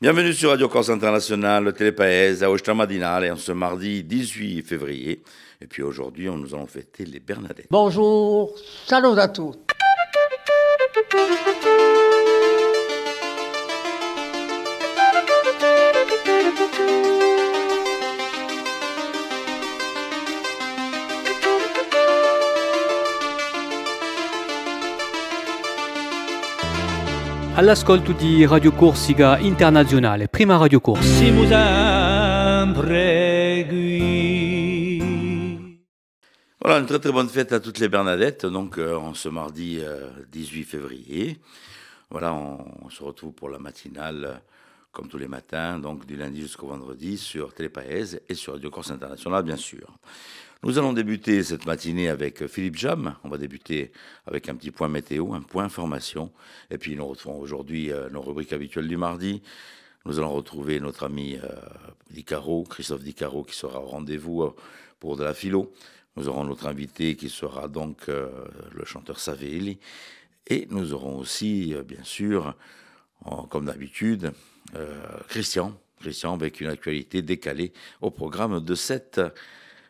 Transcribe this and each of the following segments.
Bienvenue sur Radio Corse International, le Télépaese, à Oshta Madinale, en ce mardi 18 février. Et puis aujourd'hui, nous allons fêter les Bernadettes. Bonjour, salut à tous. All'ascolto di Radio Corsica Internazionale, prima Radio Corse. Siamo sempre qui. Voilà, une très très bonne fête à toutes les Bernadettes, donc en ce mardi 18 février. Voilà, on se retrouve pour la matinale, comme tous les matins, donc du lundi jusqu'au vendredi, sur Télépaese et sur Radio Corse International, bien sûr. Nous allons débuter cette matinée avec Philippe Jam. On va débuter avec un petit point météo, un point information. Et puis nous retrouvons aujourd'hui nos rubriques habituelles du mardi. Nous allons retrouver notre ami Christophe Di Caro, qui sera au rendez-vous pour de la philo. Nous aurons notre invité qui sera donc le chanteur Savelli. Et nous aurons aussi, bien sûr, comme d'habitude, Christian avec une actualité décalée au programme de cette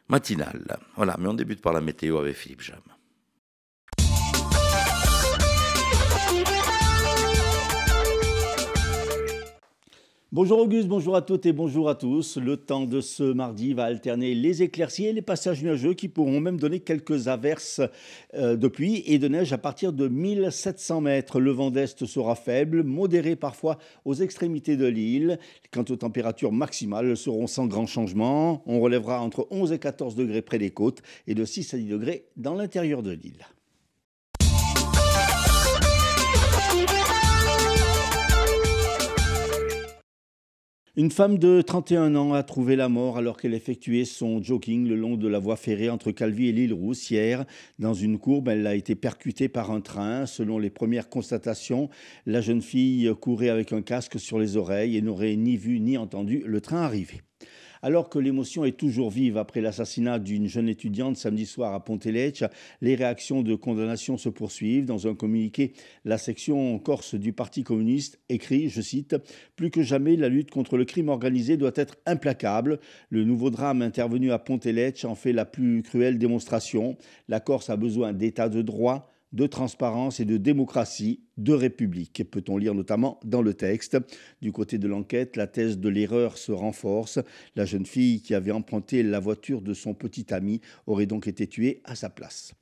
matinale. Voilà, mais on débute par la météo avec Philippe Jam. Bonjour Auguste, bonjour à toutes et bonjour à tous. Le temps de ce mardi va alterner les éclaircies et les passages nuageux qui pourront même donner quelques averses de pluie et de neige à partir de 1700 mètres. Le vent d'est sera faible, modéré parfois aux extrémités de l'île. Quant aux températures maximales, elles seront sans grand changement. On relèvera entre 11 et 14 degrés près des côtes et de 6 à 10 degrés dans l'intérieur de l'île. Une femme de 31 ans a trouvé la mort alors qu'elle effectuait son jogging le long de la voie ferrée entre Calvi et l'île Rousse hier. Dans une courbe, elle a été percutée par un train. Selon les premières constatations, la jeune fille courait avec un casque sur les oreilles et n'aurait ni vu ni entendu le train arriver. Alors que l'émotion est toujours vive après l'assassinat d'une jeune étudiante samedi soir à Pontelecce, les réactions de condamnation se poursuivent. Dans un communiqué, la section corse du Parti communiste écrit, je cite, « Plus que jamais, la lutte contre le crime organisé doit être implacable. Le nouveau drame intervenu à Pontelecce en fait la plus cruelle démonstration. La Corse a besoin d'état de droit, de transparence et de démocratie, de république, peut-on lire notamment dans le texte. Du côté de l'enquête, la thèse de l'erreur se renforce. La jeune fille qui avait emprunté la voiture de son petit ami aurait donc été tuée à sa place.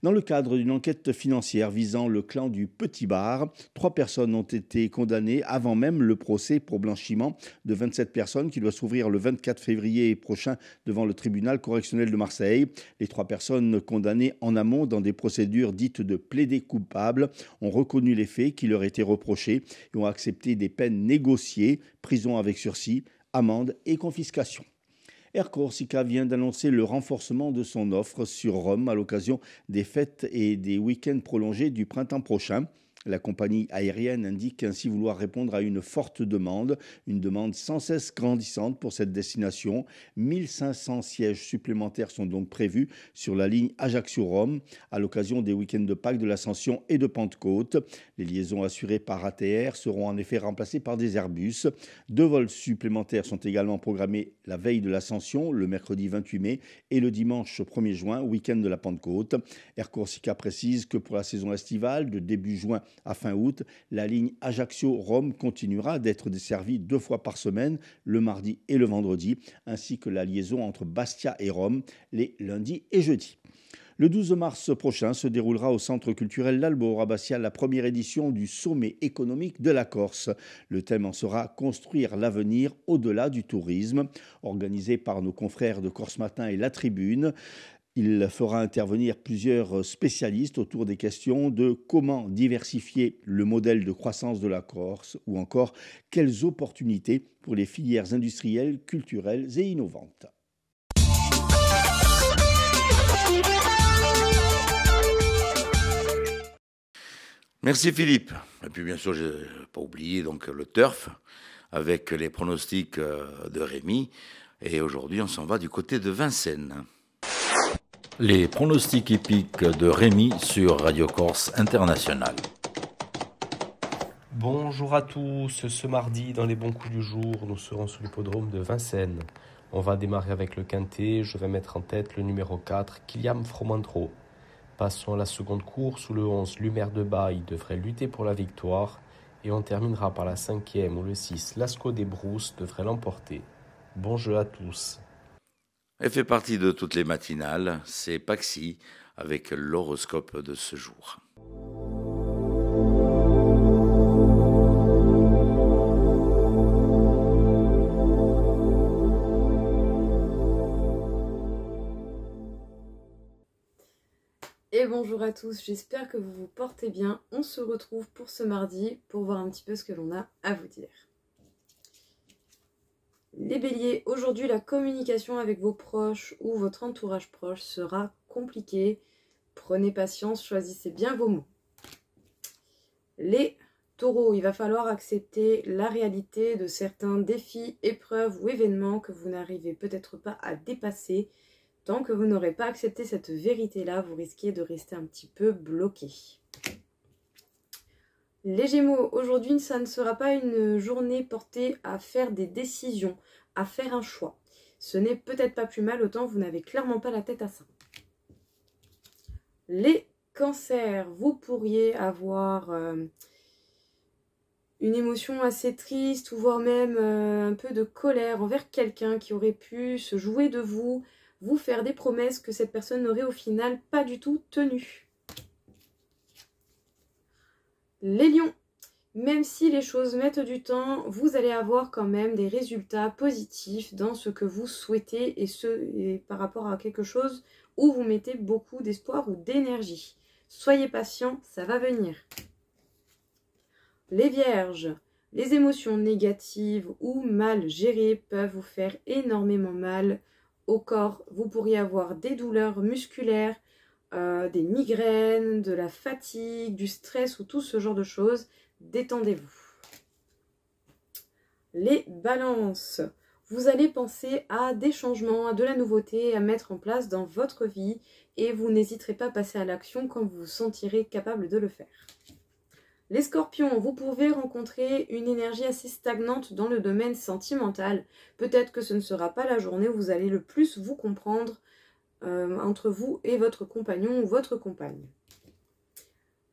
Dans le cadre d'une enquête financière visant le clan du Petit Bar, 3 personnes ont été condamnées avant même le procès pour blanchiment de 27 personnes qui doit s'ouvrir le 24 février prochain devant le tribunal correctionnel de Marseille. Les 3 personnes condamnées en amont dans des procédures dites de plaider coupable ont reconnu les faits qui leur étaient reprochés et ont accepté des peines négociées, prison avec sursis, amende et confiscation. Air Corsica vient d'annoncer le renforcement de son offre sur Rome à l'occasion des fêtes et des week-ends prolongés du printemps prochain. La compagnie aérienne indique ainsi vouloir répondre à une forte demande, une demande sans cesse grandissante pour cette destination. 1500 sièges supplémentaires sont donc prévus sur la ligne Ajaccio-Rome à l'occasion des week-ends de Pâques, de l'Ascension et de Pentecôte. Les liaisons assurées par ATR seront en effet remplacées par des Airbus. 2 vols supplémentaires sont également programmés la veille de l'Ascension, le mercredi 28 mai et le dimanche 1er juin, week-end de la Pentecôte. Air Corsica précise que pour la saison estivale, de début juin à fin août, la ligne Ajaccio-Rome continuera d'être desservie 2 fois par semaine, le mardi et le vendredi, ainsi que la liaison entre Bastia et Rome, les lundis et jeudis. Le 12 mars prochain se déroulera au Centre culturel L'Albor à Bastia la première édition du Sommet économique de la Corse. Le thème en sera « Construire l'avenir au-delà du tourisme », organisé par nos confrères de Corse Matin et La Tribune. Il fera intervenir plusieurs spécialistes autour des questions de comment diversifier le modèle de croissance de la Corse ou encore quelles opportunités pour les filières industrielles, culturelles et innovantes. Merci Philippe. Et puis bien sûr, je n'ai pas oublié donc, le turf avec les pronostics de Rémi. Et aujourd'hui, on s'en va du côté de Vincennes. Les pronostics hippiques de Rémi sur Radio Corse International. Bonjour à tous, ce mardi dans les bons coups du jour, nous serons sur l'hippodrome de Vincennes. On va démarrer avec le quintet, je vais mettre en tête le numéro 4, Kyliam Fromantro. Passons à la seconde course où le 11, Lumière de Baille, devrait lutter pour la victoire. Et on terminera par la 5e où le 6, Lascaux des Brousses, devrait l'emporter. Bon jeu à tous. Elle fait partie de toutes les matinales, c'est Paxi avec l'horoscope de ce jour. Et bonjour à tous, j'espère que vous vous portez bien. On se retrouve pour ce mardi pour voir un petit peu ce que l'on a à vous dire. Les béliers, aujourd'hui la communication avec vos proches ou votre entourage proche sera compliquée. Prenez patience, choisissez bien vos mots. Les taureaux, il va falloir accepter la réalité de certains défis, épreuves ou événements que vous n'arrivez peut-être pas à dépasser. Tant que vous n'aurez pas accepté cette vérité-là, vous risquez de rester un petit peu bloqué. Les Gémeaux, aujourd'hui, ça ne sera pas une journée portée à faire des décisions, à faire un choix. Ce n'est peut-être pas plus mal, autant vous n'avez clairement pas la tête à ça. Les Cancers, vous pourriez avoir une émotion assez triste ou voire même un peu de colère envers quelqu'un qui aurait pu se jouer de vous faire des promesses que cette personne n'aurait au final pas du tout tenues. Les lions, même si les choses mettent du temps, vous allez avoir quand même des résultats positifs dans ce que vous souhaitez et par rapport à quelque chose où vous mettez beaucoup d'espoir ou d'énergie. Soyez patient, ça va venir. Les vierges, les émotions négatives ou mal gérées peuvent vous faire énormément mal au corps. Vous pourriez avoir des douleurs musculaires, des migraines, de la fatigue, du stress ou tout ce genre de choses. Détendez-vous. Les balances, vous allez penser à des changements, à de la nouveauté à mettre en place dans votre vie et vous n'hésiterez pas à passer à l'action quand vous vous sentirez capable de le faire. Les scorpions, vous pouvez rencontrer une énergie assez stagnante dans le domaine sentimental. Peut-être que ce ne sera pas la journée où vous allez le plus vous comprendre entre vous et votre compagnon ou votre compagne.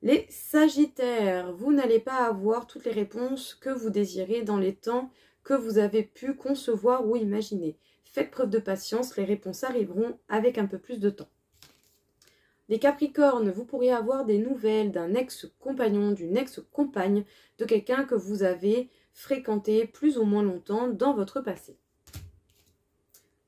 Les sagittaires, vous n'allez pas avoir toutes les réponses que vous désirez dans les temps que vous avez pu concevoir ou imaginer. Faites preuve de patience, les réponses arriveront avec un peu plus de temps. Les Capricornes, vous pourriez avoir des nouvelles d'un ex-compagnon, d'une ex-compagne, de quelqu'un que vous avez fréquenté plus ou moins longtemps dans votre passé.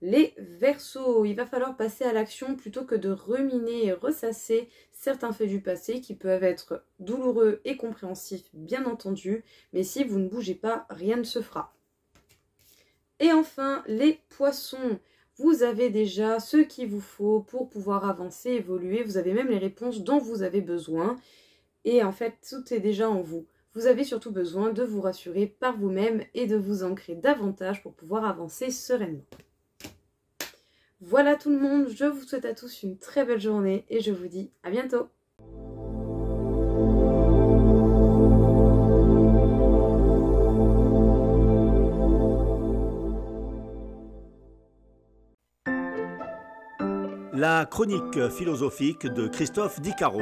Les Verseaux, il va falloir passer à l'action plutôt que de ruminer et ressasser certains faits du passé qui peuvent être douloureux et compréhensifs, bien entendu, mais si vous ne bougez pas, rien ne se fera. Et enfin, les Poissons, vous avez déjà ce qu'il vous faut pour pouvoir avancer, évoluer. Vous avez même les réponses dont vous avez besoin. Et en fait, tout est déjà en vous. Vous avez surtout besoin de vous rassurer par vous-même et de vous ancrer davantage pour pouvoir avancer sereinement. Voilà tout le monde, je vous souhaite à tous une très belle journée et je vous dis à bientôt. La chronique philosophique de Christophe Dicaro.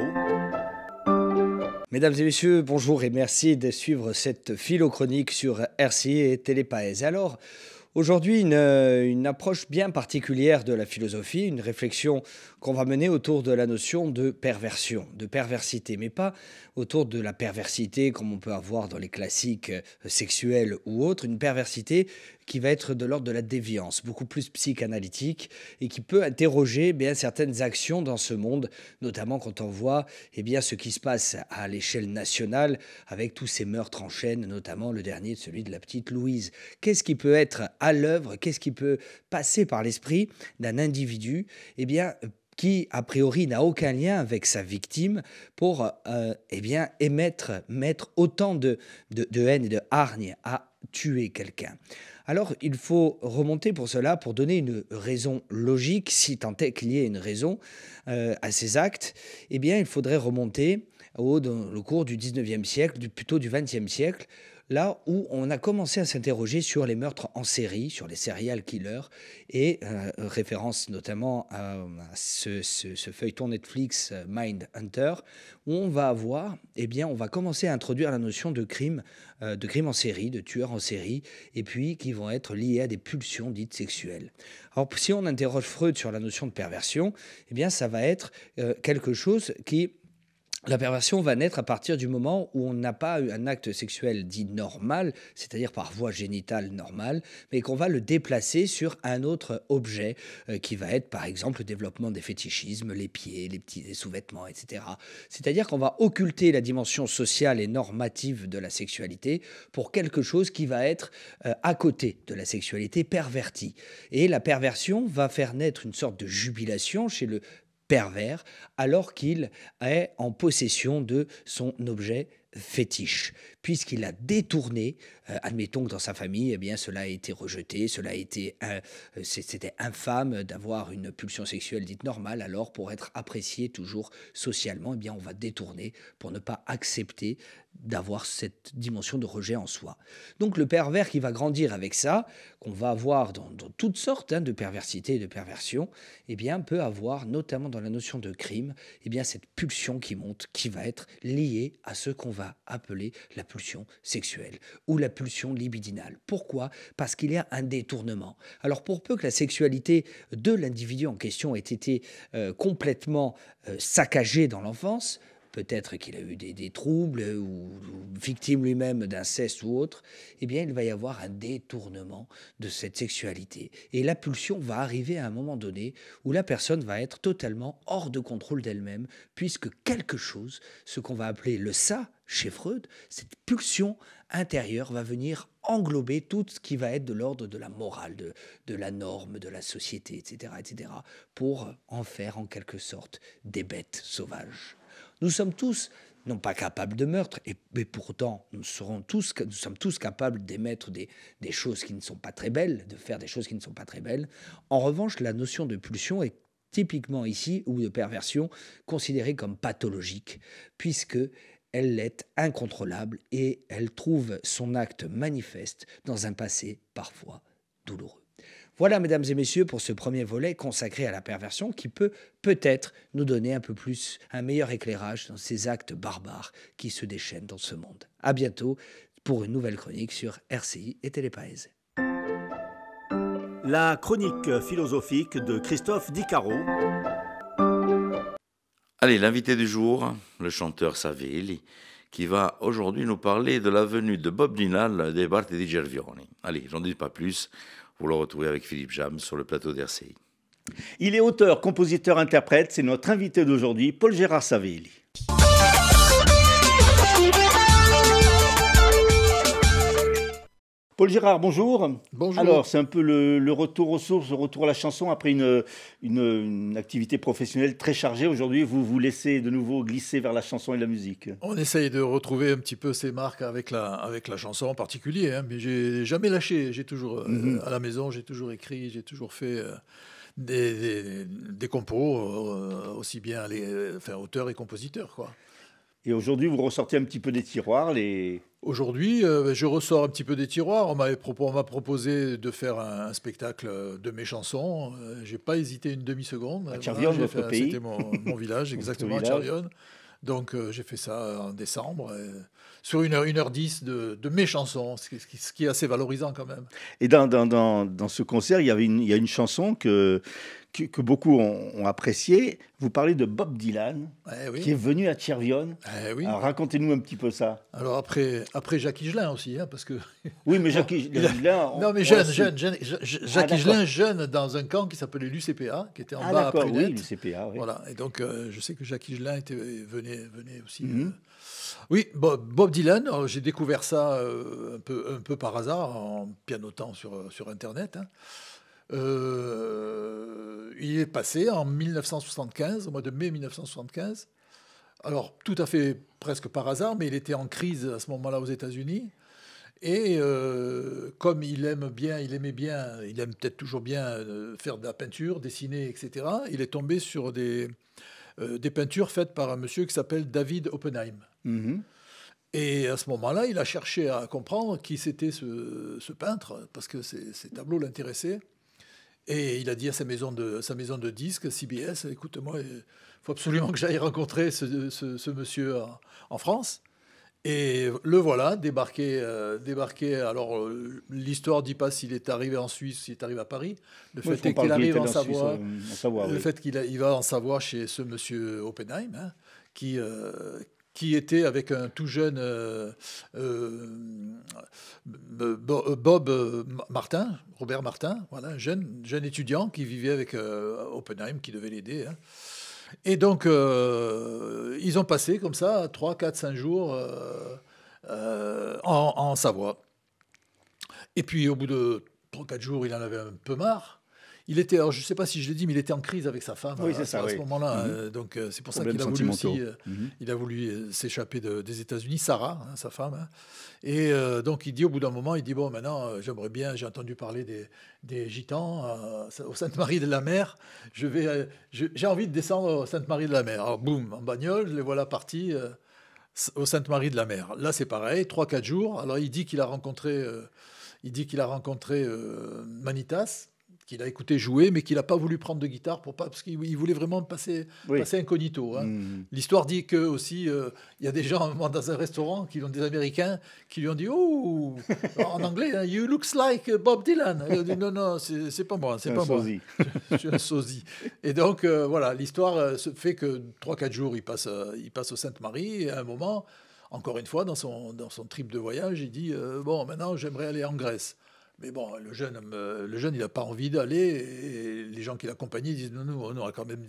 Mesdames et messieurs, bonjour et merci de suivre cette philochronique sur RCI et Télépaèse. Alors, aujourd'hui, une approche bien particulière de la philosophie, une réflexion qu'on va mener autour de la notion de perversion, de perversité, mais pas autour de la perversité comme on peut avoir dans les classiques sexuels ou autres, une perversité qui va être de l'ordre de la déviance, beaucoup plus psychanalytique et qui peut interroger bien certaines actions dans ce monde, notamment quand on voit ce qui se passe à l'échelle nationale avec tous ces meurtres en chaîne, notamment le dernier, celui de la petite Louise. Qu'est-ce qui peut être à l'œuvre, qu'est-ce qui peut passer par l'esprit d'un individu qui, a priori, n'a aucun lien avec sa victime pour mettre autant de haine et de hargne à tuer quelqu'un. Alors, il faut remonter pour cela, pour donner une raison logique, si tant est qu'il y ait une raison à ces actes, eh bien, il faudrait remonter dans le cours du 19e siècle, plutôt du 20e siècle, là où on a commencé à s'interroger sur les meurtres en série, sur les serial killers, et référence notamment à ce feuilleton Netflix Mindhunter, où on va avoir, eh bien, on va commencer à introduire la notion de crime en série, de tueurs en série, et puis qui vont être liés à des pulsions dites sexuelles. Alors, si on interroge Freud sur la notion de perversion, eh bien, ça va être quelque chose qui... La perversion va naître à partir du moment où on n'a pas eu un acte sexuel dit normal, c'est-à-dire par voie génitale normale, mais qu'on va le déplacer sur un autre objet qui va être par exemple le développement des fétichismes, les pieds, les sous-vêtements, etc. C'est-à-dire qu'on va occulter la dimension sociale et normative de la sexualité pour quelque chose qui va être à côté de la sexualité, perverti. Et la perversion va faire naître une sorte de jubilation chez le pervers, alors qu'il est en possession de son objet fétiche, puisqu'il a détourné, admettons que dans sa famille, eh bien, cela a été rejeté, c'était infâme d'avoir une pulsion sexuelle dite normale, alors pour être apprécié toujours socialement, eh bien, on va détourner pour ne pas accepter d'avoir cette dimension de rejet en soi. Donc le pervers qui va grandir avec ça, qu'on va avoir dans toutes sortes de perversité et de perversion, eh bien, peut avoir, notamment dans la notion de crime, eh bien, cette pulsion qui monte, qui va être liée à ce qu'on va appeler la pulsion sexuelle ou la pulsion libidinale. Pourquoi ? Parce qu'il y a un détournement. Alors pour peu que la sexualité de l'individu en question ait été complètement saccagée dans l'enfance, peut-être qu'il a eu des troubles ou victime lui-même d'inceste ou autre, eh bien, il va y avoir un détournement de cette sexualité. Et la pulsion va arriver à un moment donné où la personne va être totalement hors de contrôle d'elle-même, puisque quelque chose, ce qu'on va appeler le ça, chez Freud, cette pulsion intérieure va venir englober tout ce qui va être de l'ordre de la morale, de la norme, de la société, etc., pour en faire en quelque sorte des bêtes sauvages. Nous sommes tous, non pas capables de meurtre, mais pourtant nous sommes tous capables d'émettre des choses qui ne sont pas très belles, de faire des choses qui ne sont pas très belles. En revanche, la notion de pulsion est typiquement ici, ou de perversion, considérée comme pathologique, puisque elle est incontrôlable et elle trouve son acte manifeste dans un passé parfois douloureux. Voilà, mesdames et messieurs, pour ce premier volet consacré à la perversion qui peut peut-être nous donner un peu plus, un meilleur éclairage dans ces actes barbares qui se déchaînent dans ce monde. À bientôt pour une nouvelle chronique sur RCI et Télépaèse. La chronique philosophique de Christophe Di Caro. Allez, l'invité du jour, le chanteur Savelli, qui va aujourd'hui nous parler de la venue de Bob Dylan des Bardi di Gervioni. Allez, j'en dis pas plus. Vous le retrouvez avec Philippe Jam sur le plateau d'RCI. Il est auteur, compositeur, interprète. C'est notre invité d'aujourd'hui, Paul Gérard Savelli. Paul Gérard, bonjour. Bonjour. Alors, c'est un peu le retour aux sources, le retour à la chanson après une activité professionnelle très chargée. Aujourd'hui, vous vous laissez de nouveau glisser vers la chanson et la musique. On essaye de retrouver un petit peu ces marques avec la chanson en particulier, hein, mais j'ai jamais lâché. J'ai toujours, à la maison, j'ai toujours écrit, j'ai toujours fait des compos, aussi bien auteurs et compositeurs, quoi. Et aujourd'hui, vous ressortez un petit peu des tiroirs. Aujourd'hui, je ressors un petit peu des tiroirs. On m'a proposé de faire un spectacle de mes chansons. J'ai pas hésité une demi-seconde. À Tchervion, votre pays. C'était mon village, exactement, à Tchervion. Donc j'ai fait ça en décembre, sur 1h10 de mes chansons, ce qui est assez valorisant quand même. Et dans ce concert, il y a une chanson que beaucoup ont appréciée. Vous parlez de Bob Dylan, qui est venu à Tchervion. Oui. Alors racontez-nous un petit peu ça. Alors après Jacques Higelin aussi, hein, parce que... Oui, mais Jacques Higelin... Non, mais jeune. Jacques Higelin, jeune, dans un camp qui s'appelait l'UCPA, qui était en bas à Prunette. Oui, l'UCPA, oui. Voilà, et donc je sais que Jacques Higelin venait aussi... Oui, Bob Dylan, j'ai découvert ça un peu par hasard, en pianotant sur Internet. Hein. Il est passé en 1975, au mois de mai 1975. Alors, tout à fait presque par hasard, mais il était en crise à ce moment-là aux États-Unis. Et comme il aimait bien, il aime peut-être toujours bien faire de la peinture, dessiner, etc., il est tombé sur des peintures faites par un monsieur qui s'appelle David Oppenheim. Mhm. Et à ce moment-là, il a cherché à comprendre qui c'était ce peintre, parce que ces tableaux l'intéressaient. Et il a dit à sa maison de disques, CBS, écoute-moi, il faut absolument que j'aille rencontrer ce monsieur en France. Et le voilà, débarqué. Alors, l'histoire ne dit pas s'il est arrivé en Suisse, s'il est arrivé à Paris. Le fait est qu'il arrive en Savoie. Le fait qu'il va en Savoie chez ce monsieur Oppenheim, hein, qui était avec un tout jeune Robert Martin, voilà, un jeune étudiant qui vivait avec Oppenheim, qui devait l'aider. Hein. Et donc, ils ont passé comme ça 3, 4, 5 jours en Savoie. Et puis, au bout de 3, 4 jours, il en avait un peu marre. Il était, alors je ne sais pas si je l'ai dit, mais il était en crise avec sa femme à ce moment-là. Mm-hmm. Donc, c'est pour ça qu'il a voulu aussi, il a voulu s'échapper des États-Unis, Sarah, hein, sa femme. Hein. Et donc, il dit au bout d'un moment, il dit, bon, maintenant, j'aimerais bien, j'ai entendu parler des Gitans au Sainte-Marie-de-la-Mer. J'ai envie de descendre au Sainte-Marie-de-la-Mer. Alors, boum, en bagnole, les voilà partis au Sainte-Marie-de-la-Mer. Là, c'est pareil, 3-4 jours. Alors, il dit qu'il a rencontré, Manitas, qu'il a écouté jouer, mais qu'il n'a pas voulu prendre de guitare parce qu'il voulait vraiment passer incognito. Hein. Mmh. L'histoire dit que aussi, il y a des gens dans un restaurant des Américains qui lui ont dit « Oh, en anglais, hein, you looks like Bob Dylan ». Il a dit « Non, c'est pas moi, c'est pas moi. Je suis un sosie ». Et donc, voilà, l'histoire se fait que 3-4 jours, il passe au Sainte-Marie, et à un moment, encore une fois, dans son trip de voyage, il dit « Bon, maintenant, j'aimerais aller en Grèce ». Mais bon, le jeune, il n'a pas envie d'aller. Et les gens qui l'accompagnaient disent non, on a quand même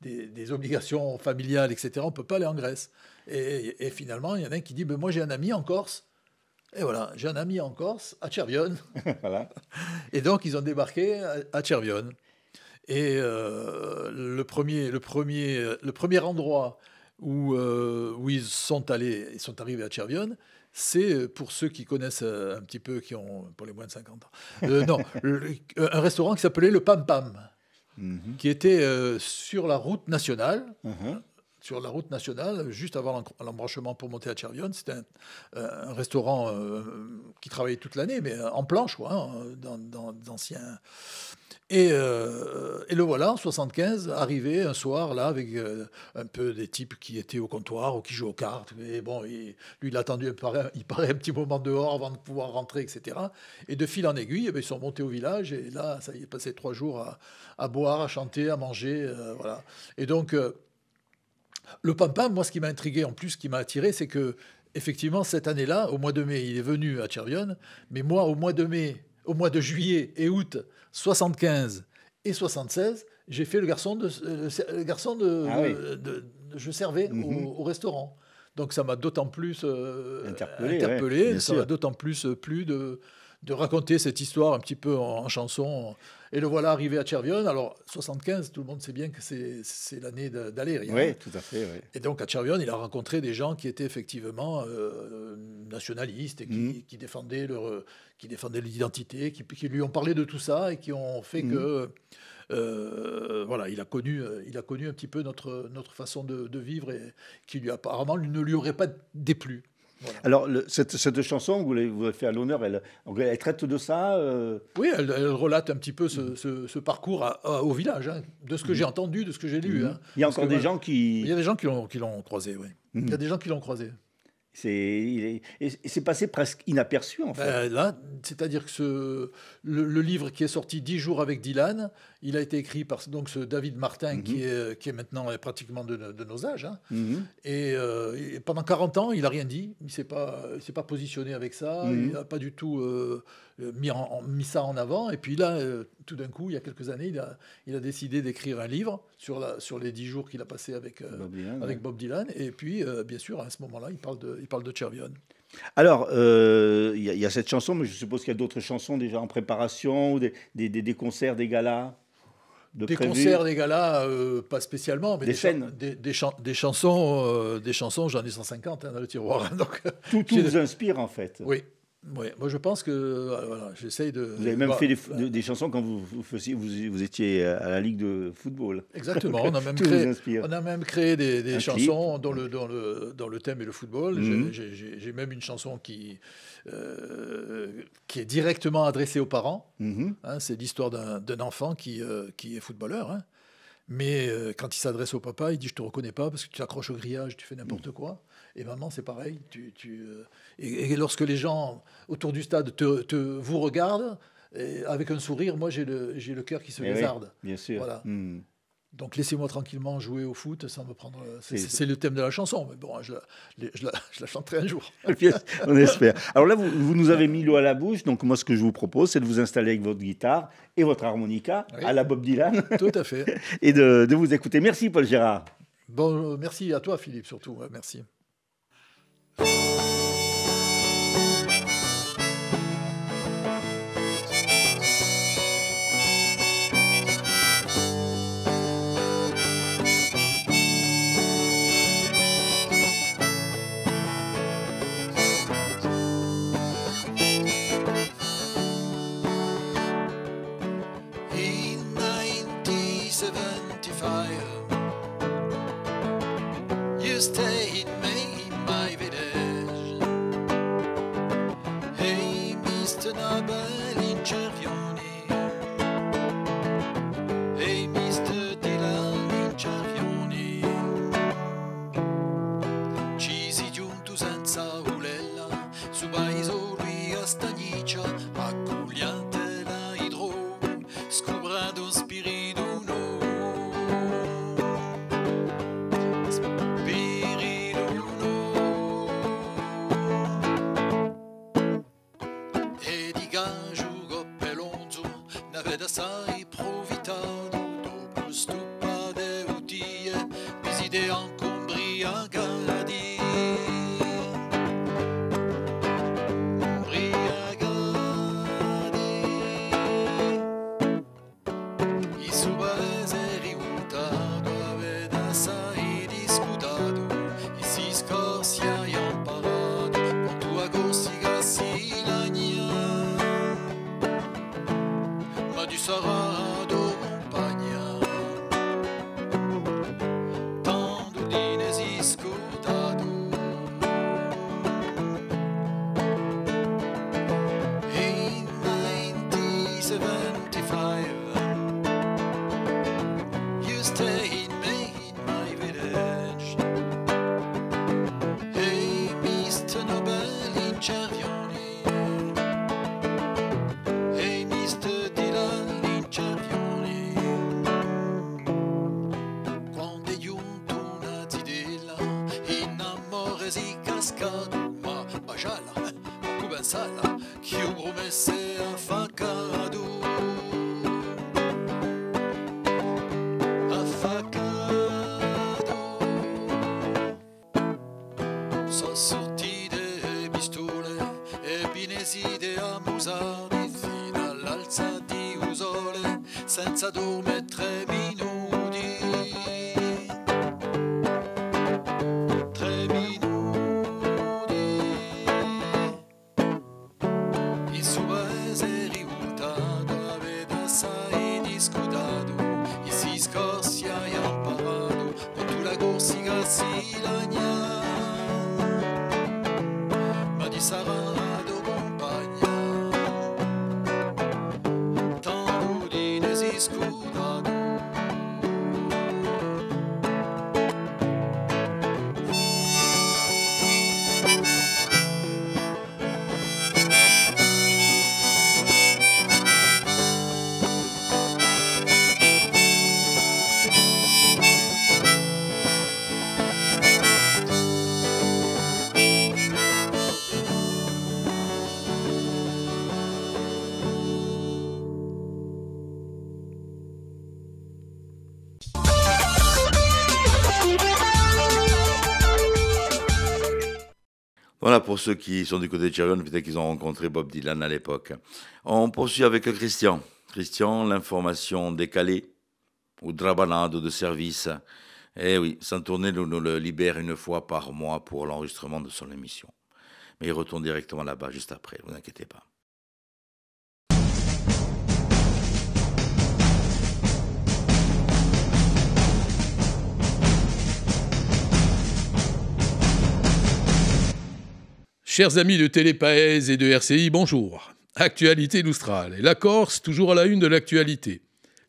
des obligations familiales, etc. On ne peut pas aller en Grèce. Et finalement, il y en a un qui dit moi, j'ai un ami en Corse. Et voilà, j'ai un ami en Corse, à Cervione. Voilà. Et donc, ils ont débarqué à Cervione. Et le premier endroit où ils sont arrivés à Cervione, c'est, pour ceux qui connaissent un petit peu, pour les moins de 50 ans, un restaurant qui s'appelait le Pam Pam, qui était sur la route nationale, juste avant l'embranchement pour monter à Cervione. C'était un restaurant qui travaillait toute l'année, mais en planche, quoi, hein, d'anciens... Et le voilà, en 75, arrivé un soir, là, avec un peu des types qui étaient au comptoir ou qui jouaient aux cartes. Et bon, lui, il a attendu, il paraît, un petit moment dehors avant de pouvoir rentrer, etc. Et de fil en aiguille, ils sont montés au village. Et là, ça y est, passé 3 jours à boire, à chanter, à manger. Voilà. Et donc, le Pam-Pam, moi, ce qui m'a intrigué, en plus, ce qui m'a attiré, c'est que, effectivement, cette année-là, au mois de mai, il est venu à Cervione. Mais moi, au mois de juillet et août 75 et 76, j'ai fait le garçon de je servais au restaurant. Donc ça m'a d'autant plus interpellé, ouais, ça m'a d'autant plus plu de raconter cette histoire un petit peu en chanson. Et le voilà arrivé à Cervione. Alors 75, tout le monde sait bien que c'est l'année d'Aléria. Oui, tout à fait. Ouais. Et donc à Cervione, il a rencontré des gens qui étaient effectivement nationalistes et qui défendaient l'identité, qui lui ont parlé de tout ça et qui ont fait que voilà, il a connu un petit peu notre façon de vivre et qui apparemment ne lui aurait pas déplu. Voilà. Alors, cette chanson, vous l'avez fait à l'honneur, elle traite de ça Oui, elle relate un petit peu ce parcours au village, hein, de ce que j'ai entendu, de ce que j'ai lu. Hein. Il y a encore des gens qui... Il y a des gens qui l'ont croisé, oui. Il y a des gens qui l'ont croisé. C'est passé presque inaperçu, en fait. Là, c'est-à-dire que le livre qui est sorti 10 jours avec Dylan, il a été écrit par donc, ce David Martin qui est maintenant pratiquement de nos âges. Hein. Et pendant 40 ans, il n'a rien dit. Il ne s'est pas positionné avec ça. Il n'a pas du tout mis ça en avant. Et puis là, tout d'un coup, il y a quelques années, il a décidé d'écrire un livre sur les 10 jours qu'il a passé avec Bob Dylan. Et puis, bien sûr, à ce moment-là, il parle de Cervione. Alors, il y a cette chanson, mais je suppose qu'il y a d'autres chansons déjà en préparation, ou des concerts, des galas concerts, des galas, pas spécialement, mais des scènes. Des chansons, j'en ai 150 dans le tiroir. Donc, tout vous inspire, en fait. Oui. Ouais, moi je pense que voilà, j'essaye de. Vous avez même fait des chansons quand vous étiez à la Ligue de football. Exactement, on a même créé des chansons dont le thème est le football. J'ai même une chanson qui est directement adressée aux parents. Hein, c'est l'histoire d'un enfant qui est footballeur. Hein. Mais quand il s'adresse au papa, il dit « je te reconnais pas parce que tu t'accroches au grillage, tu fais n'importe quoi ». Et maman, c'est pareil. Et lorsque les gens autour du stade vous regardent, avec un sourire, moi j'ai le cœur qui se lézarde. Oui, bien sûr. Voilà. Donc laissez-moi tranquillement jouer au foot sans me prendre... C'est le thème de la chanson, mais bon, je la chanterai un jour. On espère. Alors là, vous nous avez mis l'eau à la bouche, donc moi ce que je vous propose, c'est de vous installer avec votre guitare et votre harmonica à la Bob Dylan. Tout à fait. Et de vous écouter. Merci Paul Gérard. Bon, merci à toi Philippe surtout, merci. You stayed me in my village. Hey, Mr. Nobel in Cervioni. Hey, Mr. Dylan in Cervioni. Ci si giunto senza ulella, su paeso lui a Stagniccia, accogliente la idro, scobrado spirito no. Assai provitato dopo stupade utie visite umbriagati il suo paese rivoltato avete assai discutato e si scorsia e imparato con tua corsica si lagna du sarado compagna tanto di nesiscutato in 1975 you stayed me in my village. Hey, Mr. Nobel in Cervioni. Hey, Mr. Dylan in Cervioni. Quando è giunto una zidella in amore si cascato, ma baciala, ma come pensala, che io promesse a faccato. Sono sortite pistole e pineside amusate fino all'alza di usole senza dormire 3 minuti. 3 minuti. Il suo paese rivoltato avete assai discutato e si scorsia e ha imparato con tu la corsica si lagna. Ma di sarado compagna tanto di nesiscutato. Voilà, pour ceux qui sont du côté de Cervioni, peut-être qu'ils ont rencontré Bob Dylan à l'époque. On poursuit avec Christian. Christian, l'information décalée ou drabanade de service. Eh oui, Santournée nous le libère une fois par mois pour l'enregistrement de son émission. Mais il retourne directement là-bas juste après, ne vous inquiétez pas. Chers amis de Télépaèse et de RCI, bonjour. Actualité lustrale. Et la Corse, toujours à la une de l'actualité.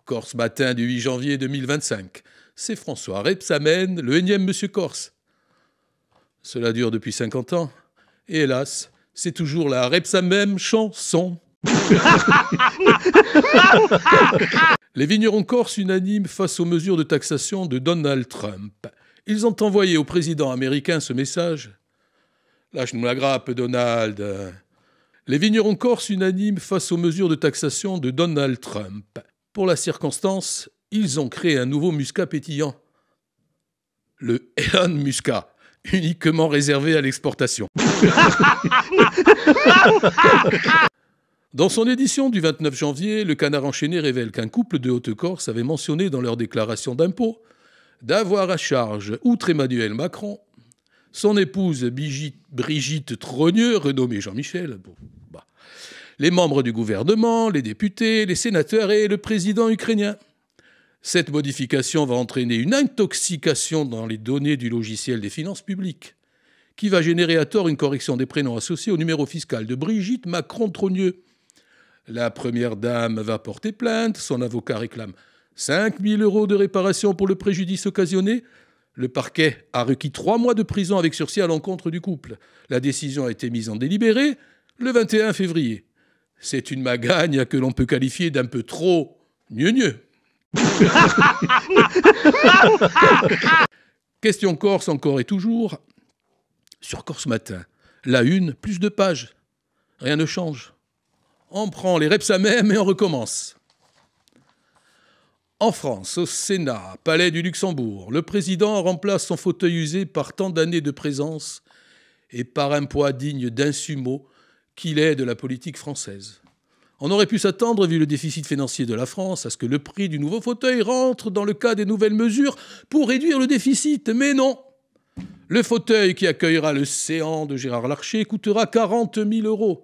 Corse matin du 8 janvier 2025. C'est François Rebsamen, le énième Monsieur Corse. Cela dure depuis 50 ans. Et hélas, c'est toujours la Rebsamen chanson. Les vignerons corses unanimes face aux mesures de taxation de Donald Trump. Ils ont envoyé au président américain ce message. Lâche-nous la grappe, Donald. Les vignerons corses unanimes face aux mesures de taxation de Donald Trump. Pour la circonstance, ils ont créé un nouveau muscat pétillant. Le Elon Muscat, uniquement réservé à l'exportation. Dans son édition du 29 janvier, le Canard enchaîné révèle qu'un couple de Haute-Corse avait mentionné dans leur déclaration d'impôt d'avoir à charge, outre Emmanuel Macron, son épouse Brigitte Trogneux, renommée Jean-Michel, les membres du gouvernement, les députés, les sénateurs et le président ukrainien. Cette modification va entraîner une intoxication dans les données du logiciel des finances publiques, qui va générer à tort une correction des prénoms associés au numéro fiscal de Brigitte Macron-Trogneux. La première dame va porter plainte, son avocat réclame 5 000 € de réparation pour le préjudice occasionné. Le parquet a requis 3 mois de prison avec sursis à l'encontre du couple. La décision a été mise en délibéré le 21 février. C'est une magagne que l'on peut qualifier d'un peu trop gneugneux. Question Corse encore et toujours. Sur Corse Matin, la une, plus de pages. Rien ne change. On prend les Rebsamen et on recommence. En France, au Sénat, Palais du Luxembourg, le président remplace son fauteuil usé par tant d'années de présence et par un poids digne d'un sumo qu'il est de la politique française. On aurait pu s'attendre, vu le déficit financier de la France, à ce que le prix du nouveau fauteuil rentre dans le cas des nouvelles mesures pour réduire le déficit, mais non. Le fauteuil qui accueillera le séant de Gérard Larcher coûtera 40 000 €,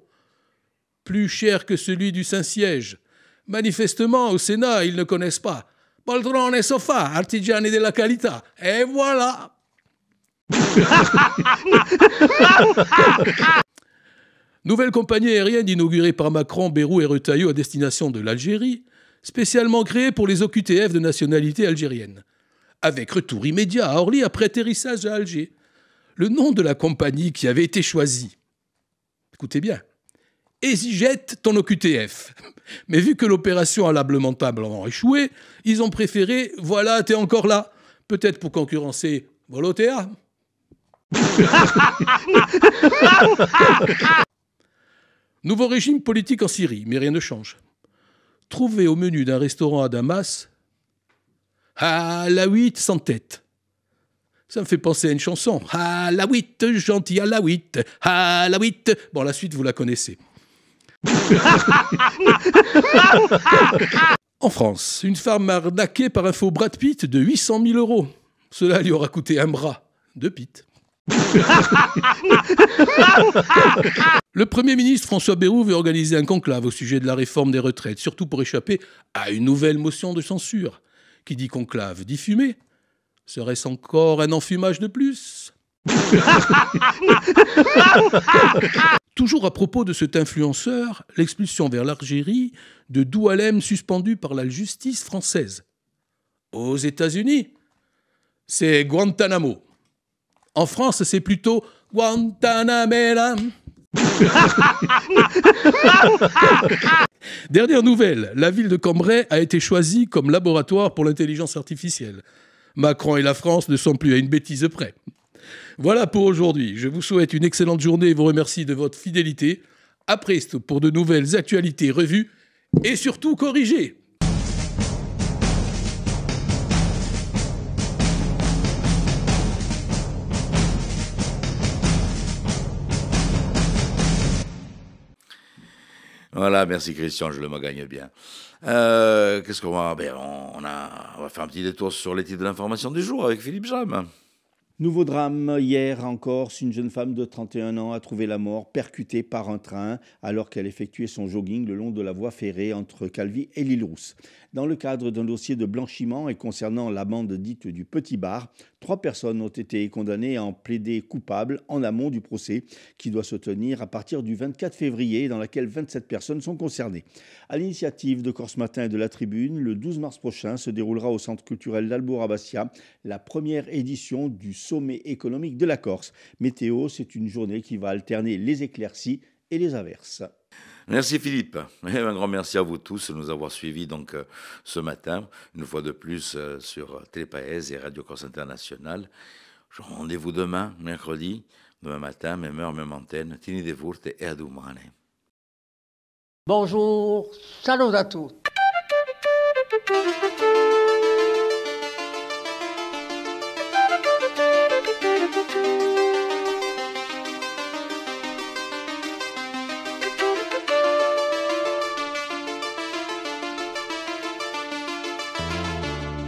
plus cher que celui du Saint-Siège. Manifestement, au Sénat, ils ne connaissent pas. Poltrone et sofa, artigiani della qualità. Et voilà. Nouvelle compagnie aérienne inaugurée par Macron, Bérou et Retailleau à destination de l'Algérie, spécialement créée pour les OQTF de nationalité algérienne. Avec retour immédiat à Orly après atterrissage à Alger. Le nom de la compagnie qui avait été choisi. Écoutez bien. EasyJet, ton OQTF. Mais vu que l'opération a lamentablement échoué, ils ont préféré « Voilà, t'es encore là », peut-être pour concurrencer Volotea. Nouveau régime politique en Syrie, mais rien ne change. Trouvé au menu d'un restaurant à Damas, Alaouite sans tête. Ça me fait penser à une chanson. Alaouite, gentil Alaouite, Alaouite. Bon, la suite, vous la connaissez. En France, une femme arnaquée par un faux Brad Pitt de 800 000 €. Cela lui aura coûté un bras de Pitt. Le Premier ministre François Bayrou veut organiser un conclave au sujet de la réforme des retraites, surtout pour échapper à une nouvelle motion de censure. Qui dit conclave dit fumée. Serait-ce encore un enfumage de plus? Toujours à propos de cet influenceur, l'expulsion vers l'Algérie de Doualem suspendu par la justice française. Aux États-Unis, c'est Guantanamo. En France, c'est plutôt Guantanamera. Dernière nouvelle, la ville de Cambrai a été choisie comme laboratoire pour l'intelligence artificielle. Macron et la France ne sont plus à une bêtise près. Voilà pour aujourd'hui. Je vous souhaite une excellente journée et vous remercie de votre fidélité. À presto pour de nouvelles actualités revues et surtout corrigées. Voilà, merci Christian, je le me gagne bien. Qu'est-ce qu'on va... on va faire un petit détour sur les titres de l'information du jour avec Philippe Jam. Nouveau drame, hier en Corse, une jeune femme de 31 ans a trouvé la mort percutée par un train alors qu'elle effectuait son jogging le long de la voie ferrée entre Calvi et l'Île-Rousse. Dans le cadre d'un dossier de blanchiment et concernant la bande dite du Petit Bar, 3 personnes ont été condamnées à en plaider coupables en amont du procès qui doit se tenir à partir du 24 février dans lequel 27 personnes sont concernées. À l'initiative de Corse Matin et de la Tribune, le 12 mars prochain se déroulera au Centre culturel d'Albourg-Abastia la première édition du sommet économique de la Corse. Météo, c'est une journée qui va alterner les éclaircies et les averses. Merci Philippe. Et un grand merci à vous tous de nous avoir suivis donc, ce matin, une fois de plus sur Télépaèse et Radio Corse Internationale. Rendez-vous demain, mercredi, demain matin, même heure, même antenne. Tini de Vurte et à domani. Bonjour, salut à tous.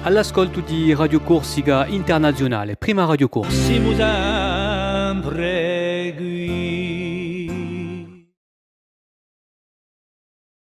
All'ascolto di Radio Corsica Internazionale, prima Radio Corsa. Siamo sempre qui.